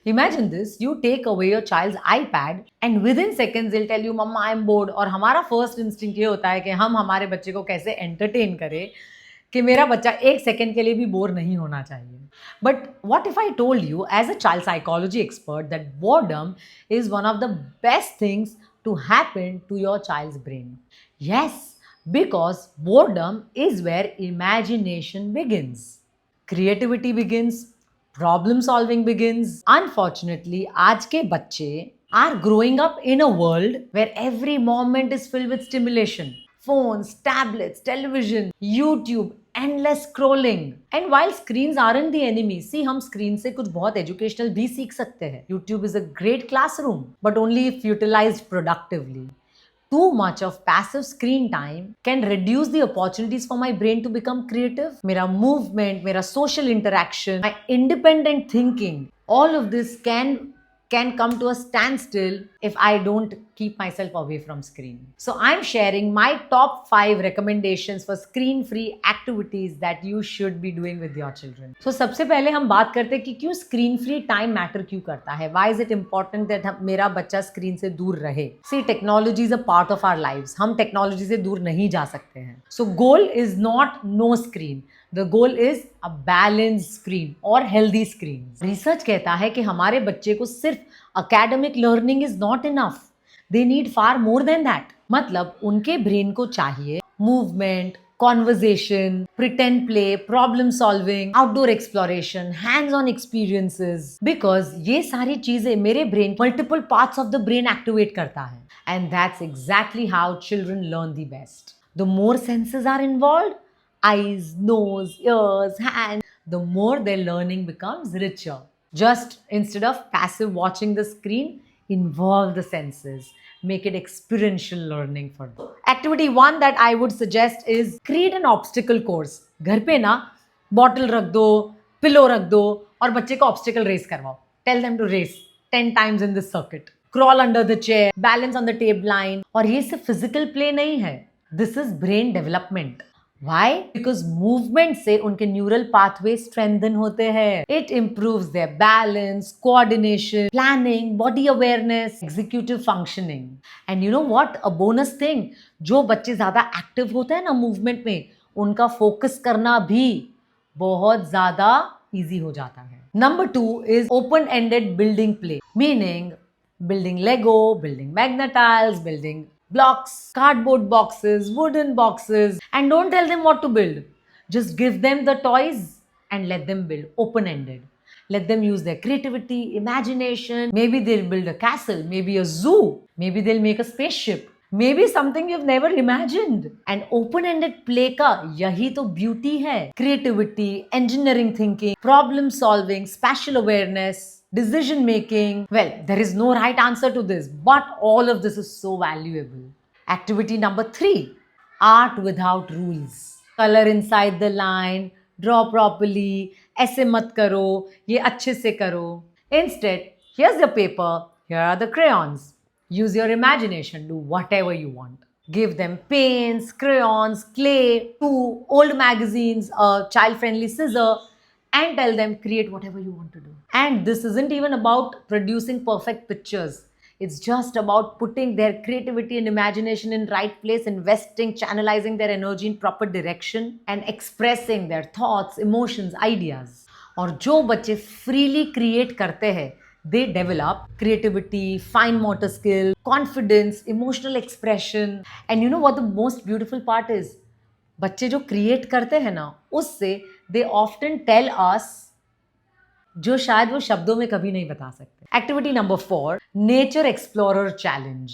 Imagine this, you take away your child's iPad and within seconds they'll tell you, Mama, I'm bored. और हमारा first instinct ये होता है कि हम हमारे बच्चे को कैसे entertain करें कि मेरा बच्चा एक सेकंड के लिए भी बोर नहीं होना चाहिए. But what if I told you, as a child psychology expert, that boredom is one of the best things to happen to your child's brain? Yes, because boredom is where imagination begins. Creativity begins, problem solving begins. Unfortunately, आज के बच्चे are growing up in a world where every moment is filled with stimulation. Phones, tablets, television, YouTube, endless scrolling. And while screens aren't the enemy, see, हम screen से कुछ बहुत educational भी सीख सकते हैं. YouTube is a great classroom, but only if utilized productively. Too much of passive screen time can reduce the opportunities for my brain to become creative. मेरा movement, मेरा social interaction, my independent thinking, all of this can come to a standstill if I don't keep myself away from screen. So I'm sharing my top 5 recommendations for screen-free activities that you should be doing with your children. So सबसे पहले हम बात करते हैं कि क्यों screen-free time matter क्यों करता है? Why is it important that मेरा बच्चा screen से दूर रहे? See, technology is a part of our lives. हम technology से दूर नहीं जा सकते हैं. So goal is not no screen. The goal is a balanced screen or healthy screens. Research कहता है कि हमारे बच्चे को सिर्फ academic learning is not enough. They need far more than that. मतलब उनके brain को चाहिए movement, conversation, pretend play, problem solving, outdoor exploration, hands-on experiences. Because ये सारी चीजें मेरे brain multiple parts of the brain activate करता है. And that's exactly how children learn the best. The more senses are involved, eyes, nose, ears, hands, the more their learning becomes richer. Just instead of passive watching the screen, involve the senses. Make it experiential learning for them. Activity 1 that I would suggest is create an obstacle course. घर पे ना bottle रख दो, pillow रख दो और बच्चे को obstacle race करवाओ. Tell them to race 10 times in this circuit. Crawl under the chair, balance on the tape line. और ये सिर्फ physical play नहीं है. This is brain development. Why? Because movement से उनके neural pathways strengthen होते हैं. It improves their balance, coordination, planning, body awareness, executive functioning. And you know what? A bonus thing, जो बच्चे ज़्यादा active होते हैं ना movement में, उनका focus करना भी बहुत ज़्यादा easy हो जाता है. Number 2 is open-ended building play, meaning building Lego, building Magna-Tiles, building blocks, cardboard boxes, wooden boxes, and don't tell them what to build. Just give them the toys and let them build open-ended. Let them use their creativity, imagination. Maybe they'll build a castle, maybe a zoo, maybe they'll make a spaceship, maybe something you've never imagined. And open-ended play का यही तो beauty है. Creativity, engineering thinking, problem solving, spatial awareness, decision making. Well, there is no right answer to this, but all of this is so valuable. Activity number 3, art without rules. Color inside the line, draw properly, ऐसे मत करो, ये अच्छे से करो. Instead, here's the paper, here are the crayons. Use your imagination, do whatever you want. Give them paints, crayons, clay, 2 old magazines, a child-friendly scissor, and tell them create whatever you want to do. And this isn't even about producing perfect pictures. It's just about putting their creativity and imagination in right place, investing, channelizing their energy in proper direction, and expressing their thoughts, emotions, ideas. और जो बच्चे freely create करते हैं, they develop creativity, fine motor skill, confidence, emotional expression. And you know what the most beautiful part is? बच्चे जो create करते हैं ना, उससे दे ऑफ्टन टेल अस जो शायद वो शब्दों में कभी नहीं बता सकते. Activity number 4, nature explorer challenge.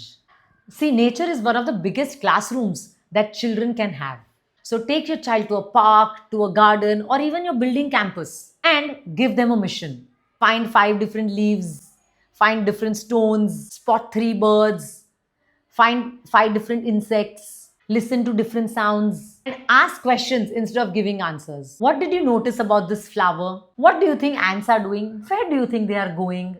See, nature is one of the biggest classrooms that children can have. So take your child to a park, to a garden, or even your building campus and give them a mission. Find 5 different leaves, find different stones, spot 3 birds, find 5 different insects, listen to different sounds, and ask questions instead of giving answers. What did you notice about this flower? What do you think ants are doing? Where do you think they are going?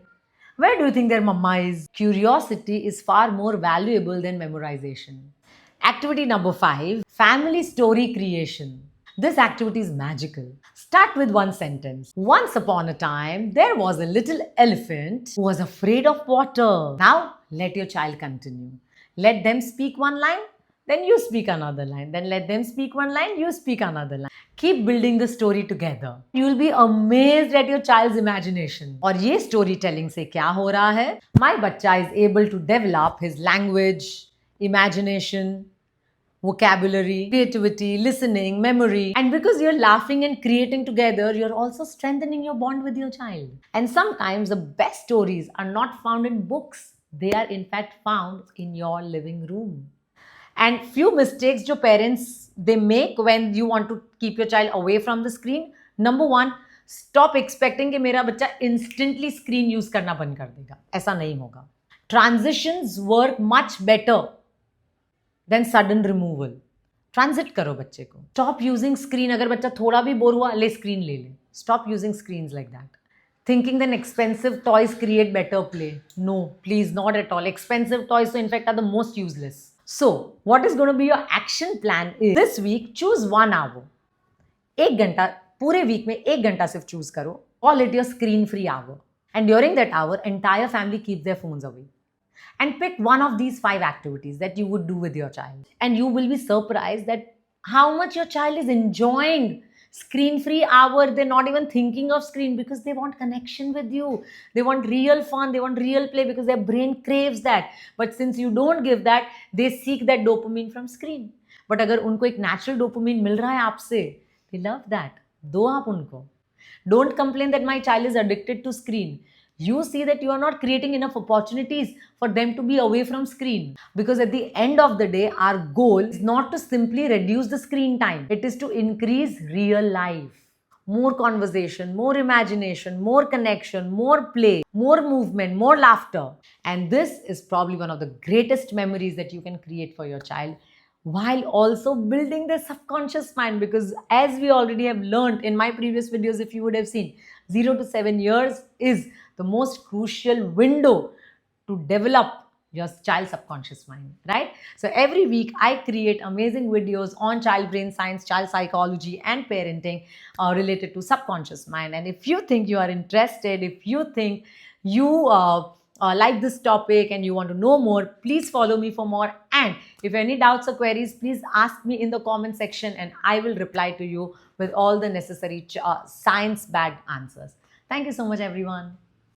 Where do you think their mama is? Curiosity is far more valuable than memorization. Activity number 5, family story creation. This activity is magical. Start with one sentence. Once upon a time, there was a little elephant who was afraid of water. Now, let your child continue. Let them speak one line, then you speak another line. Then let them speak one line, you speak another line. Keep building the story together. You will be amazed at your child's imagination. और ये storytelling से क्या हो रहा है? My बच्चा is able to develop his language, imagination, vocabulary, creativity, listening, memory. And because you're laughing and creating together, you're also strengthening your bond with your child. And sometimes the best stories are not found in books. They are in fact found in your living room. And few mistakes जो parents they make when you want to keep your child away from the screen. Number one, stop expecting कि मेरा बच्चा instantly screen use करना बंद कर देगा. ऐसा नहीं होगा. Transitions work much better than sudden removal. Transit करो बच्चे को. Stop using screen. अगर बच्चा थोड़ा भी बोर हुआ ले screen ले ले. Stop using screens like that. Thinking that expensive toys create better play. No, please, not at all. Expensive toys, so in fact, are the most useless. So, what is going to be your action plan is this week, choose 1 hour. 1 घंटा, पूरे week में 1 घंटा सिर्फ choose करो. Call it your screen-free hour. And during that hour, entire family keeps their phones away. And pick one of these 5 activities that you would do with your child. And you will be surprised that how much your child is enjoying screen-free hour. They're not even thinking of screen because they want connection with you. They want real fun. They want real play because their brain craves that. But since you don't give that, they seek that dopamine from screen. But अगर उनको एक natural dopamine मिल रहा है आपसे, they love that. दो आप उनको. Don't complain that my child is addicted to screen. You see that you are not creating enough opportunities for them to be away from screen. Because at the end of the day, our goal is not to simply reduce the screen time. It is to increase real life. More conversation, more imagination, more connection, more play, more movement, more laughter. And this is probably one of the greatest memories that you can create for your child, while also building their subconscious mind. Because as we already have learned in my previous videos, if you would have seen, 0 to 7 years is the most crucial window to develop your child's subconscious mind, right? So every week I create amazing videos on child brain science, child psychology and parenting related to subconscious mind. And if you think you are interested, if you think you like this topic and you want to know more, please follow me for more. And if any doubts or queries, please ask me in the comment section and I will reply to you with all the necessary science-backed answers. Thank you so much, everyone.